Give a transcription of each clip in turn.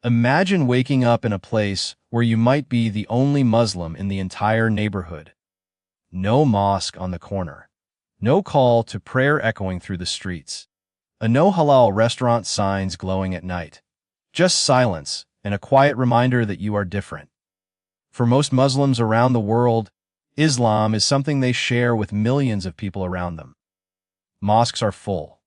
Imagine waking up in a place where you might be the only Muslim in the entire neighborhood. No mosque on the corner. No call to prayer echoing through the streets. A no halal restaurant signs glowing at night. Just silence and a quiet reminder that you are different. For most Muslims around the world, Islam is something they share with millions of people around them. Mosques are full.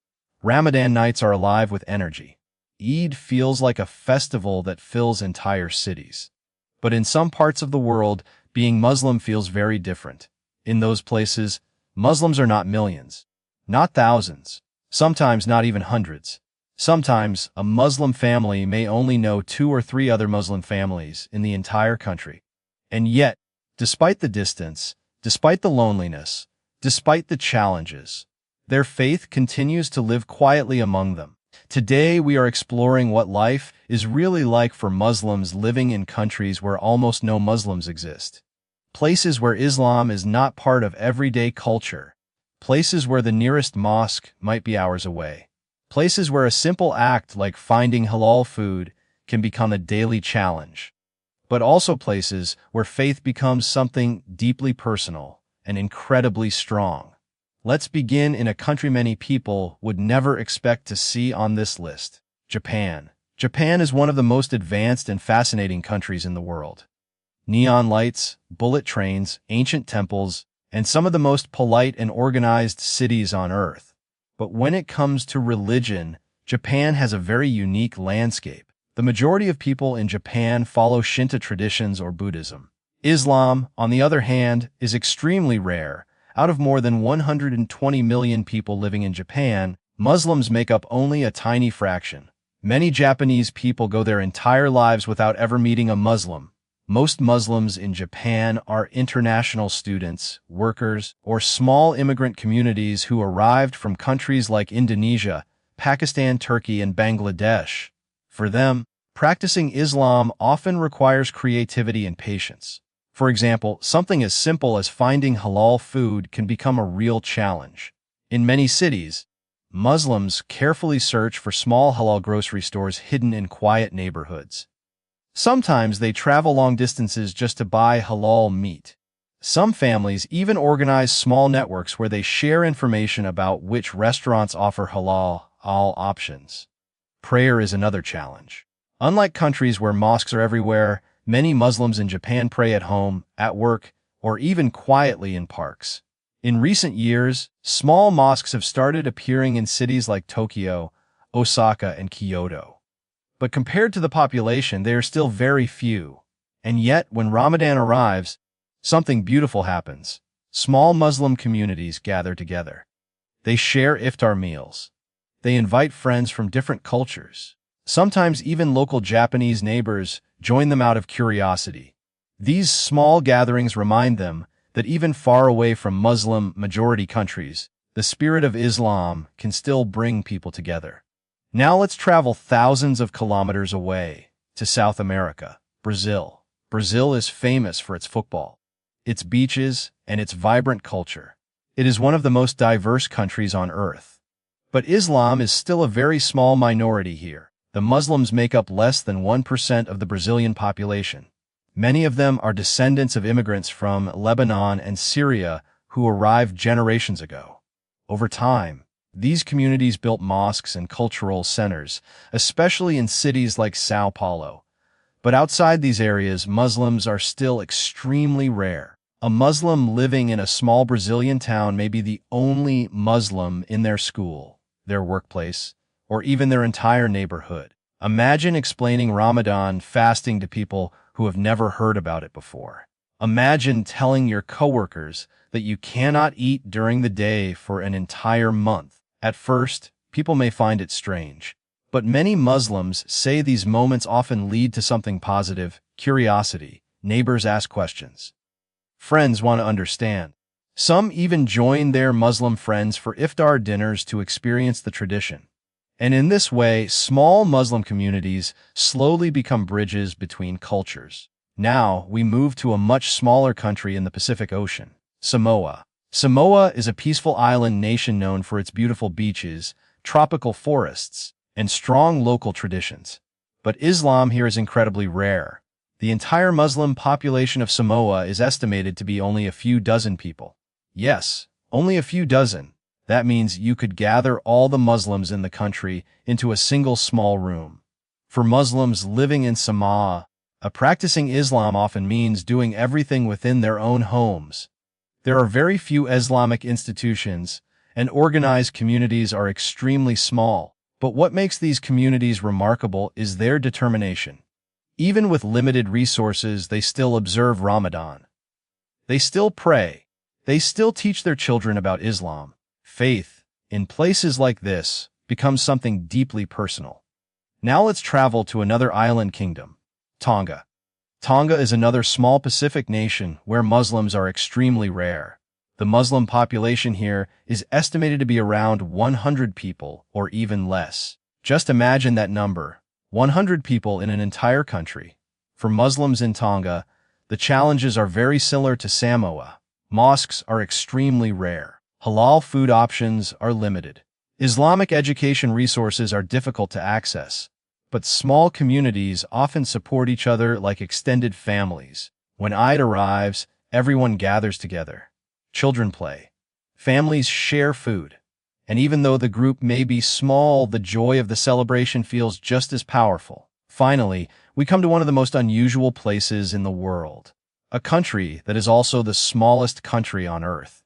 Ramadan nights are alive with energy. Eid feels like a festival that fills entire cities. But in some parts of the world, being Muslim feels very different. In those places, Muslims are not millions, not thousands, sometimes not even hundreds. Sometimes, a Muslim family may only know 2 or 3 other Muslim families in the entire country. And yet, despite the distance, despite the loneliness, despite the challenges, their faith continues to live quietly among them. Today, we are exploring what life is really like for Muslims living in countries where almost no Muslims exist. Places where Islam is not part of everyday culture. Places where the nearest mosque might be hours away. Places where a simple act like finding halal food can become a daily challenge. But also places where faith becomes something deeply personal and incredibly strong. Let's begin in a country many people would never expect to see on this list, Japan. Japan is one of the most advanced and fascinating countries in the world. Neon lights, bullet trains, ancient temples, and some of the most polite and organized cities on Earth. But when it comes to religion, Japan has a very unique landscape. The majority of people in Japan follow Shinto traditions or Buddhism. Islam, on the other hand, is extremely rare. Out of more than 120 million people living in Japan, Muslims make up only a tiny fraction. Many Japanese people go their entire lives without ever meeting a Muslim. Most Muslims in Japan are international students, workers, or small immigrant communities who arrived from countries like Indonesia, Pakistan, Turkey, and Bangladesh. For them, practicing Islam often requires creativity and patience. For example, something as simple as finding halal food can become a real challenge. In many cities, Muslims carefully search for small halal grocery stores hidden in quiet neighborhoods. Sometimes they travel long distances just to buy halal meat. Some families even organize small networks where they share information about which restaurants offer halal options. Prayer is another challenge. Unlike countries where mosques are everywhere, many Muslims in Japan pray at home, at work, or even quietly in parks. In recent years, small mosques have started appearing in cities like Tokyo, Osaka, and Kyoto. But compared to the population, they are still very few. And yet, when Ramadan arrives, something beautiful happens. Small Muslim communities gather together. They share iftar meals. They invite friends from different cultures. Sometimes even local Japanese neighbors join them out of curiosity. These small gatherings remind them that even far away from Muslim-majority countries, the spirit of Islam can still bring people together. Now let's travel thousands of kilometers away to South America, Brazil. Brazil is famous for its football, its beaches, and its vibrant culture. It is one of the most diverse countries on Earth. But Islam is still a very small minority here. The Muslims make up less than 1% of the Brazilian population. Many of them are descendants of immigrants from Lebanon and Syria who arrived generations ago. Over time, these communities built mosques and cultural centers, especially in cities like São Paulo. But outside these areas, Muslims are still extremely rare. A Muslim living in a small Brazilian town may be the only Muslim in their school, their workplace, or even their entire neighborhood. Imagine explaining Ramadan fasting to people who have never heard about it before. Imagine telling your coworkers that you cannot eat during the day for an entire month. At first, people may find it strange, but many Muslims say these moments often lead to something positive: curiosity. Neighbors ask questions. Friends want to understand. Some even join their Muslim friends for iftar dinners to experience the tradition. And in this way, small Muslim communities slowly become bridges between cultures. Now, we move to a much smaller country in the Pacific Ocean, Samoa. Samoa is a peaceful island nation known for its beautiful beaches, tropical forests, and strong local traditions. But Islam here is incredibly rare. The entire Muslim population of Samoa is estimated to be only a few dozen people. Yes, only a few dozen. That means you could gather all the Muslims in the country into a single small room. For Muslims living in Samoa, practicing Islam often means doing everything within their own homes. There are very few Islamic institutions, and organized communities are extremely small. But what makes these communities remarkable is their determination. Even with limited resources, they still observe Ramadan. They still pray. They still teach their children about Islam. Faith, in places like this, becomes something deeply personal. Now let's travel to another island kingdom, Tonga. Tonga is another small Pacific nation where Muslims are extremely rare. The Muslim population here is estimated to be around 100 people or even less. Just imagine that number, 100 people in an entire country. For Muslims in Tonga, the challenges are very similar to Samoa. Mosques are extremely rare. Halal food options are limited. Islamic education resources are difficult to access. But small communities often support each other like extended families. When Eid arrives, everyone gathers together. Children play. Families share food. And even though the group may be small, the joy of the celebration feels just as powerful. Finally, we come to one of the most unusual places in the world. A country that is also the smallest country on Earth.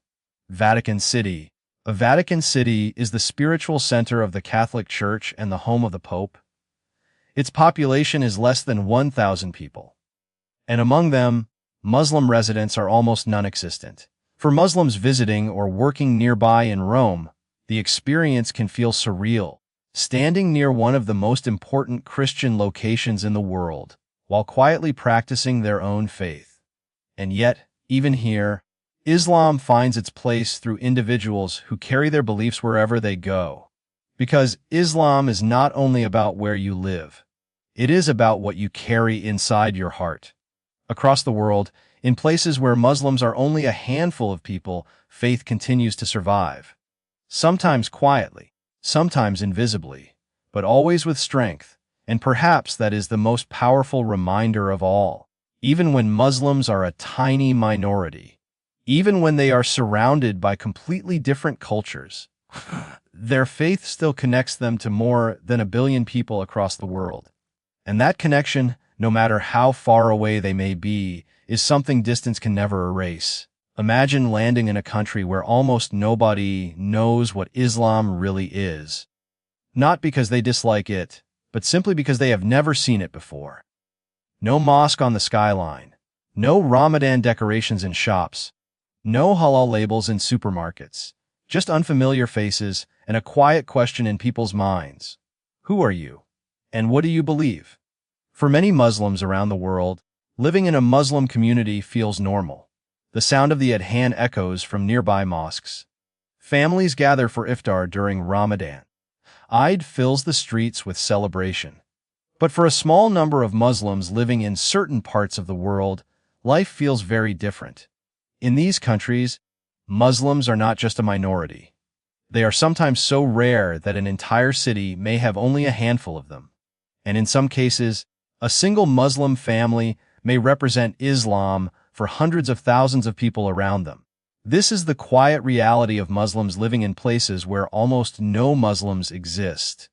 Vatican City. Vatican City is the spiritual center of the Catholic Church and the home of the Pope. Its population is less than 1,000 people. And among them, Muslim residents are almost non-existent. For Muslims visiting or working nearby in Rome, the experience can feel surreal, standing near one of the most important Christian locations in the world, while quietly practicing their own faith. And yet, even here, Islam finds its place through individuals who carry their beliefs wherever they go. Because Islam is not only about where you live, it is about what you carry inside your heart. Across the world, in places where Muslims are only a handful of people, faith continues to survive. Sometimes quietly, sometimes invisibly, but always with strength, and perhaps that is the most powerful reminder of all. Even when Muslims are a tiny minority, even when they are surrounded by completely different cultures, their faith still connects them to more than 1 billion people across the world. And that connection, no matter how far away they may be, is something distance can never erase. Imagine landing in a country where almost nobody knows what Islam really is. Not because they dislike it, but simply because they have never seen it before. No mosque on the skyline, no Ramadan decorations in shops, no halal labels in supermarkets, just unfamiliar faces and a quiet question in people's minds. Who are you? And what do you believe? For many Muslims around the world, living in a Muslim community feels normal. The sound of the adhan echoes from nearby mosques. Families gather for iftar during Ramadan. Eid fills the streets with celebration. But for a small number of Muslims living in certain parts of the world, life feels very different. In these countries, Muslims are not just a minority. They are sometimes so rare that an entire city may have only a handful of them. And in some cases, a single Muslim family may represent Islam for hundreds of thousands of people around them. This is the quiet reality of Muslims living in places where almost no Muslims exist.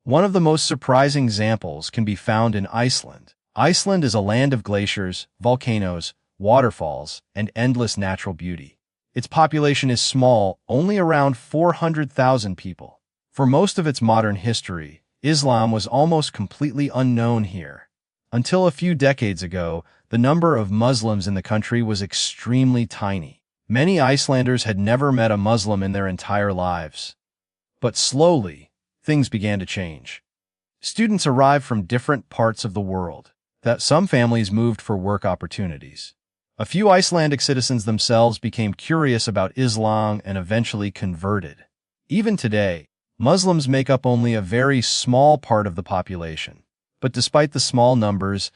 One of the most surprising examples can be found in Iceland. Iceland is a land of glaciers, volcanoes, waterfalls, and endless natural beauty. Its population is small, only around 400,000 people. For most of its modern history, Islam was almost completely unknown here. Until a few decades ago, the number of Muslims in the country was extremely tiny. Many Icelanders had never met a Muslim in their entire lives. But slowly, things began to change. Students arrived from different parts of the world. Some families moved for work opportunities. A few Icelandic citizens themselves became curious about Islam and eventually converted. Even today, Muslims make up only a very small part of the population. But despite the small numbers,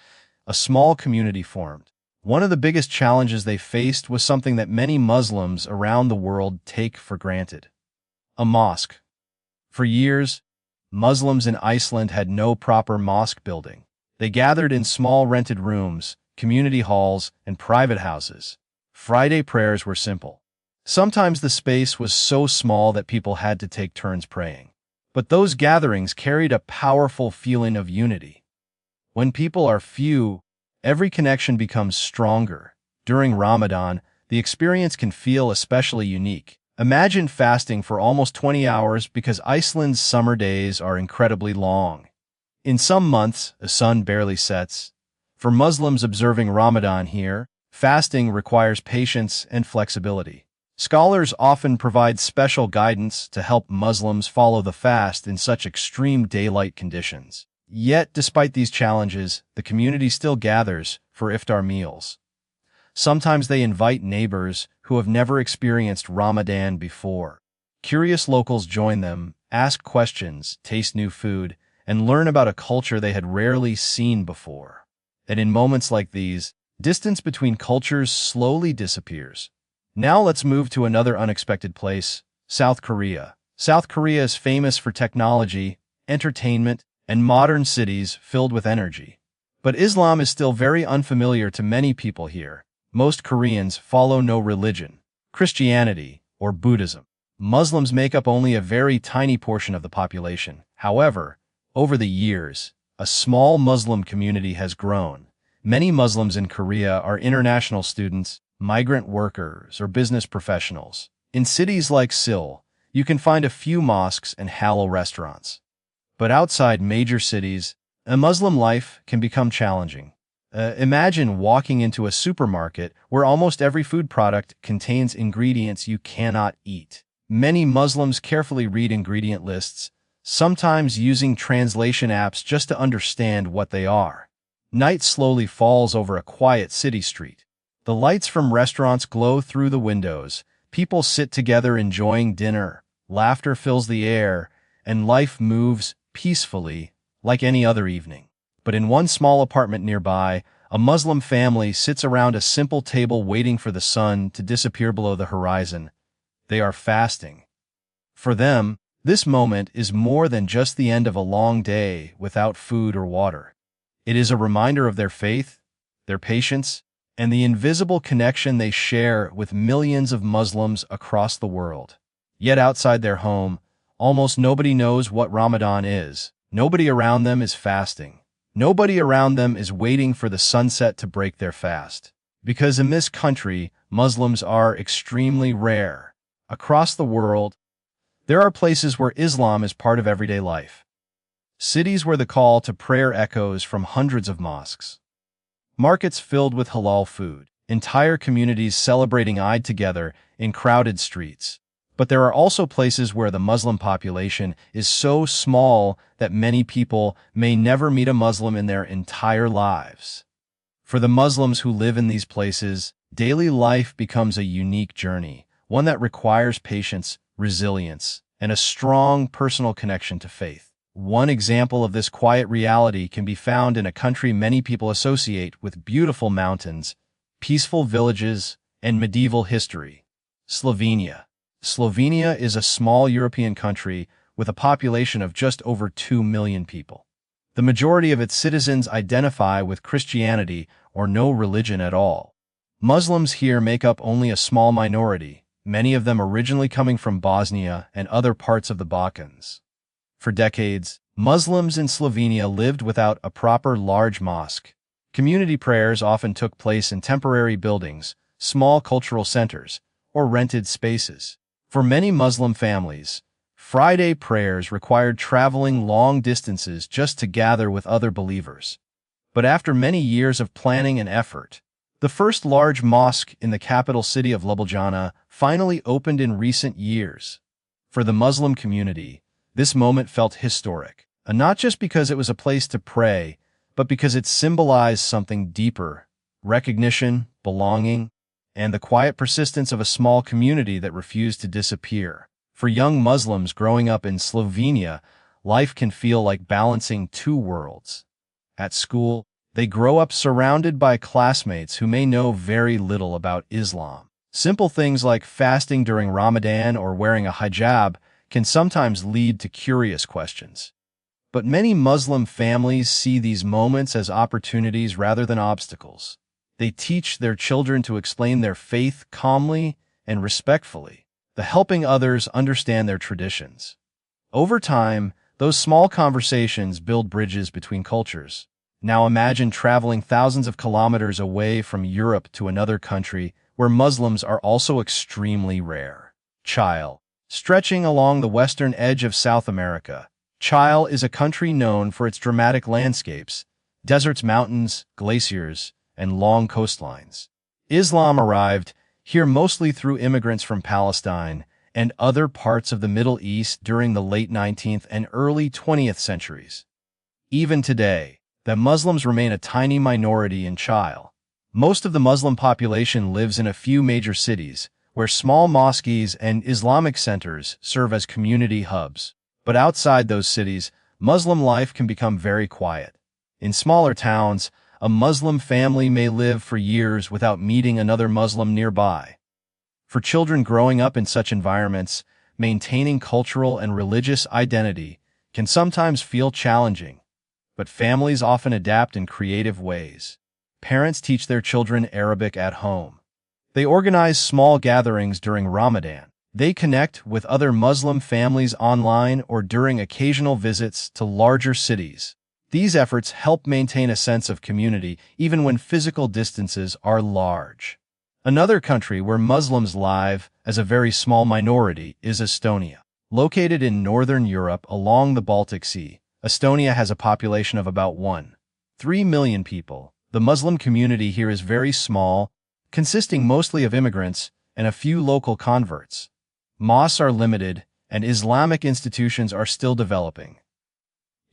a small community formed. One of the biggest challenges they faced was something that many Muslims around the world take for granted: a mosque. For years, Muslims in Iceland had no proper mosque building. They gathered in small rented rooms, community halls, and private houses. Friday prayers were simple. Sometimes the space was so small that people had to take turns praying. But those gatherings carried a powerful feeling of unity. When people are few, every connection becomes stronger. During Ramadan, the experience can feel especially unique. Imagine fasting for almost 20 hours because Iceland's summer days are incredibly long. In some months, the sun barely sets. For Muslims observing Ramadan here, fasting requires patience and flexibility. Scholars often provide special guidance to help Muslims follow the fast in such extreme daylight conditions. Yet, despite these challenges, the community still gathers for iftar meals. Sometimes they invite neighbors who have never experienced Ramadan before. Curious locals join them, ask questions, taste new food, and learn about a culture they had rarely seen before. And in moments like these, distance between cultures slowly disappears. Now let's move to another unexpected place, South Korea. South Korea is famous for technology, entertainment, and modern cities filled with energy. But Islam is still very unfamiliar to many people here. Most Koreans follow no religion, Christianity, or Buddhism. Muslims make up only a very tiny portion of the population. However, over the years, a small Muslim community has grown. Many Muslims in Korea are international students, migrant workers, or business professionals. In cities like Seoul, you can find a few mosques and halal restaurants. But outside major cities, a Muslim life can become challenging. Imagine walking into a supermarket where almost every food product contains ingredients you cannot eat. Many Muslims carefully read ingredient lists, sometimes using translation apps just to understand what they are. Night slowly falls over a quiet city street. The lights from restaurants glow through the windows. People sit together enjoying dinner. Laughter fills the air, and life moves peacefully like any other evening. But in one small apartment nearby, a Muslim family sits around a simple table waiting for the sun to disappear below the horizon. They are fasting. For them, this moment is more than just the end of a long day without food or water. It is a reminder of their faith, their patience, and the invisible connection they share with millions of Muslims across the world. Yet outside their home, almost nobody knows what Ramadan is. Nobody around them is fasting. Nobody around them is waiting for the sunset to break their fast. Because in this country, Muslims are extremely rare. Across the world, there are places where Islam is part of everyday life. Cities where the call to prayer echoes from hundreds of mosques. Markets filled with halal food. Entire communities celebrating Eid together in crowded streets. But there are also places where the Muslim population is so small that many people may never meet a Muslim in their entire lives. For the Muslims who live in these places, daily life becomes a unique journey, one that requires patience, resilience, and a strong personal connection to faith. One example of this quiet reality can be found in a country many people associate with beautiful mountains, peaceful villages, and medieval history: Slovenia. Slovenia is a small European country with a population of just over 2 million people. The majority of its citizens identify with Christianity or no religion at all. Muslims here make up only a small minority, many of them originally coming from Bosnia and other parts of the Balkans. For decades, Muslims in Slovenia lived without a proper large mosque. Community prayers often took place in temporary buildings, small cultural centers, or rented spaces. For many Muslim families, Friday prayers required traveling long distances just to gather with other believers. But after many years of planning and effort, the first large mosque in the capital city of Ljubljana finally opened in recent years. For the Muslim community, this moment felt historic, and not just because it was a place to pray, but because it symbolized something deeper: recognition, belonging, and the quiet persistence of a small community that refused to disappear. For young Muslims growing up in Slovenia, life can feel like balancing two worlds. At school, they grow up surrounded by classmates who may know very little about Islam. Simple things like fasting during Ramadan or wearing a hijab can sometimes lead to curious questions. But many Muslim families see these moments as opportunities rather than obstacles. They teach their children to explain their faith calmly and respectfully, helping others understand their traditions. Over time, those small conversations build bridges between cultures. Now imagine traveling thousands of kilometers away from Europe to another country where Muslims are also extremely rare. Chile. Stretching along the western edge of South America, Chile is a country known for its dramatic landscapes, deserts, mountains, glaciers, and long coastlines. Islam arrived here mostly through immigrants from Palestine and other parts of the Middle East during the late 19th and early 20th centuries. Even today, the Muslims remain a tiny minority in Chile. Most of the Muslim population lives in a few major cities, where small mosques and Islamic centers serve as community hubs. But outside those cities, Muslim life can become very quiet. In smaller towns, a Muslim family may live for years without meeting another Muslim nearby. For children growing up in such environments, maintaining cultural and religious identity can sometimes feel challenging, but families often adapt in creative ways. Parents teach their children Arabic at home. They organize small gatherings during Ramadan. They connect with other Muslim families online or during occasional visits to larger cities. These efforts help maintain a sense of community even when physical distances are large. Another country where Muslims live as a very small minority is Estonia. Located in northern Europe along the Baltic Sea, Estonia has a population of about 1.3 million people. The Muslim community here is very small, consisting mostly of immigrants and a few local converts. Mosques are limited, and Islamic institutions are still developing.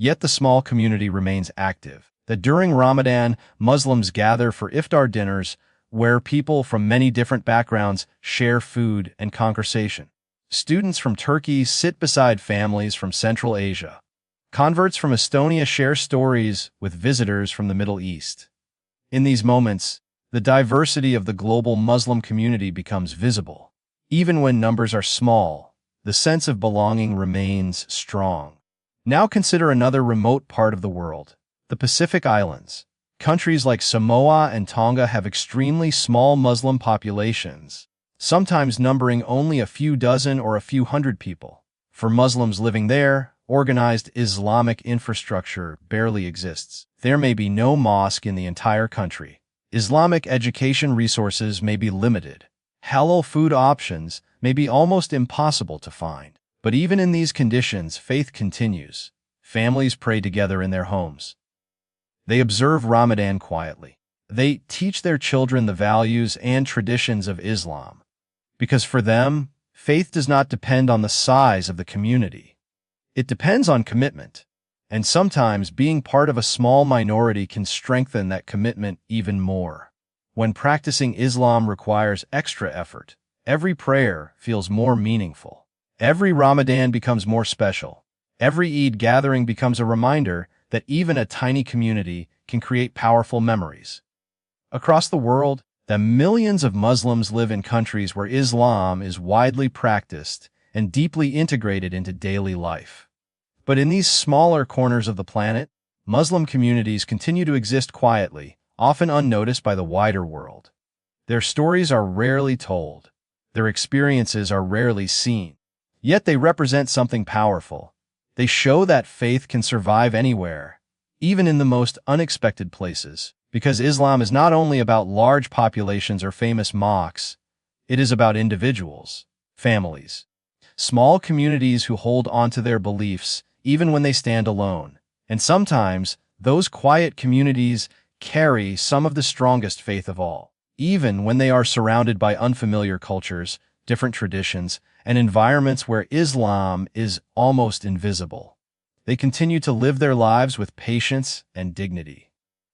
Yet the small community remains active. During Ramadan, Muslims gather for iftar dinners, where people from many different backgrounds share food and conversation. Students from Turkey sit beside families from Central Asia. Converts from Estonia share stories with visitors from the Middle East. In these moments, the diversity of the global Muslim community becomes visible. Even when numbers are small, the sense of belonging remains strong. Now consider another remote part of the world, the Pacific Islands. Countries like Samoa and Tonga have extremely small Muslim populations, sometimes numbering only a few dozen or a few hundred people. For Muslims living there, organized Islamic infrastructure barely exists. There may be no mosque in the entire country. Islamic education resources may be limited. Halal food options may be almost impossible to find. But even in these conditions, faith continues. Families pray together in their homes. They observe Ramadan quietly. They teach their children the values and traditions of Islam. Because for them, faith does not depend on the size of the community. It depends on commitment. And sometimes being part of a small minority can strengthen that commitment even more. When practicing Islam requires extra effort, every prayer feels more meaningful. Every Ramadan becomes more special. Every Eid gathering becomes a reminder that even a tiny community can create powerful memories. Across the world, the millions of Muslims live in countries where Islam is widely practiced and deeply integrated into daily life. But in these smaller corners of the planet, Muslim communities continue to exist quietly, often unnoticed by the wider world. Their stories are rarely told. Their experiences are rarely seen. Yet they represent something powerful. They show that faith can survive anywhere, even in the most unexpected places. Because Islam is not only about large populations or famous mosques, it is about individuals, families, small communities who hold on to their beliefs even when they stand alone. And sometimes, those quiet communities carry some of the strongest faith of all. Even when they are surrounded by unfamiliar cultures, different traditions, and environments where Islam is almost invisible, they continue to live their lives with patience and dignity.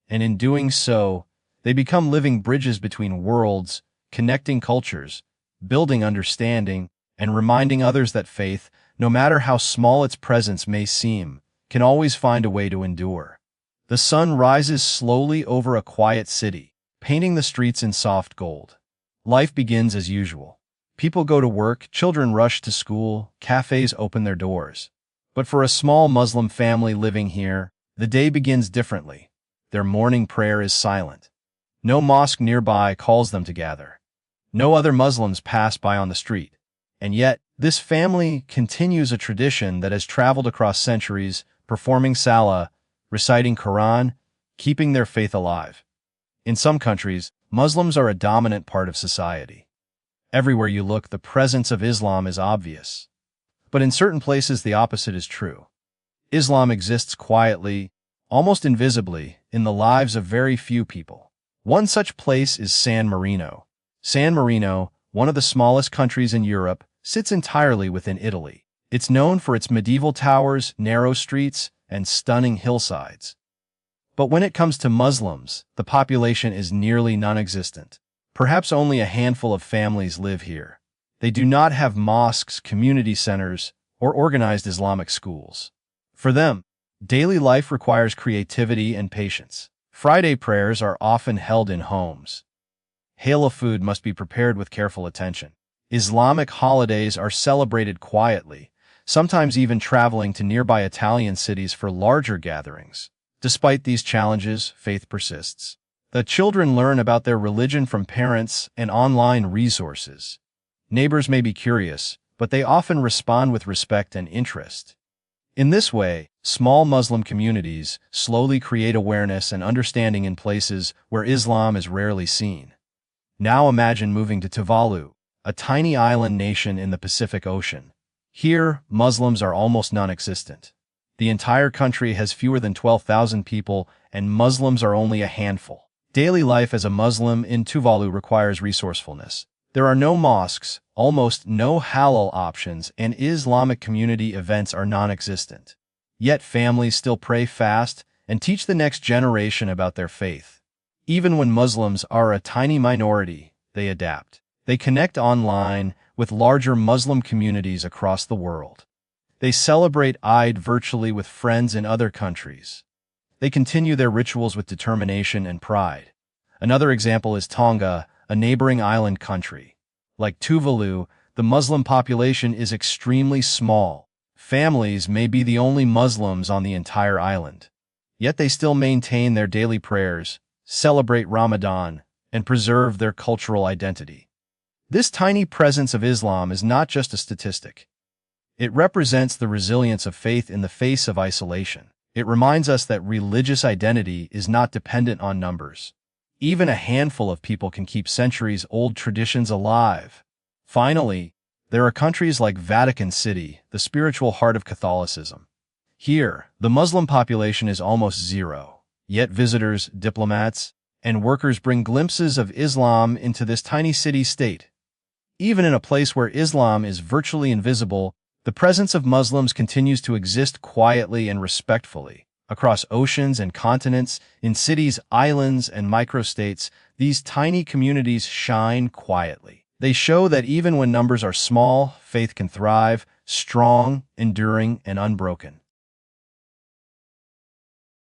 And in doing so, they become living bridges between worlds, connecting cultures, building understanding, and reminding others that faith, no matter how small its presence may seem, can always find a way to endure. The sun rises slowly over a quiet city, painting the streets in soft gold. Life begins as usual. People go to work, children rush to school, cafes open their doors. But for a small Muslim family living here, the day begins differently. Their morning prayer is silent. No mosque nearby calls them to gather. No other Muslims pass by on the street. And yet, this family continues a tradition that has traveled across centuries, performing salah, reciting Quran, keeping their faith alive. In some countries, Muslims are a dominant part of society. Everywhere you look, the presence of Islam is obvious. But in certain places, the opposite is true. Islam exists quietly, almost invisibly, in the lives of very few people. One such place is San Marino. San Marino, one of the smallest countries in Europe, sits entirely within Italy. It's known for its medieval towers, narrow streets, and stunning hillsides. But when it comes to Muslims, the population is nearly non-existent. Perhaps only a handful of families live here. They do not have mosques, community centers, or organized Islamic schools. For them, daily life requires creativity and patience. Friday prayers are often held in homes. Halal food must be prepared with careful attention. Islamic holidays are celebrated quietly, sometimes even traveling to nearby Italian cities for larger gatherings. Despite these challenges, faith persists. The children learn about their religion from parents and online resources. Neighbors may be curious, but they often respond with respect and interest. In this way, small Muslim communities slowly create awareness and understanding in places where Islam is rarely seen. Now imagine moving to Tuvalu, a tiny island nation in the Pacific Ocean. Here, Muslims are almost non-existent. The entire country has fewer than 12,000 people, and Muslims are only a handful. Daily life as a Muslim in Tuvalu requires resourcefulness. There are no mosques, almost no halal options, and Islamic community events are non-existent. Yet families still pray, fast, and teach the next generation about their faith. Even when Muslims are a tiny minority, they adapt. They connect online with larger Muslim communities across the world. They celebrate Eid virtually with friends in other countries. They continue their rituals with determination and pride. Another example is Tonga, a neighboring island country. Like Tuvalu, the Muslim population is extremely small. Families may be the only Muslims on the entire island. Yet they still maintain their daily prayers, celebrate Ramadan, and preserve their cultural identity. This tiny presence of Islam is not just a statistic. It represents the resilience of faith in the face of isolation. It reminds us that religious identity is not dependent on numbers. Even a handful of people can keep centuries-old traditions alive. Finally, there are countries like Vatican City, the spiritual heart of Catholicism. Here, the Muslim population is almost zero. Yet visitors, diplomats, and workers bring glimpses of Islam into this tiny city-state. Even in a place where Islam is virtually invisible, the presence of Muslims continues to exist quietly and respectfully. Across oceans and continents, in cities, islands, and microstates, these tiny communities shine quietly. They show that even when numbers are small, faith can thrive, strong, enduring, and unbroken.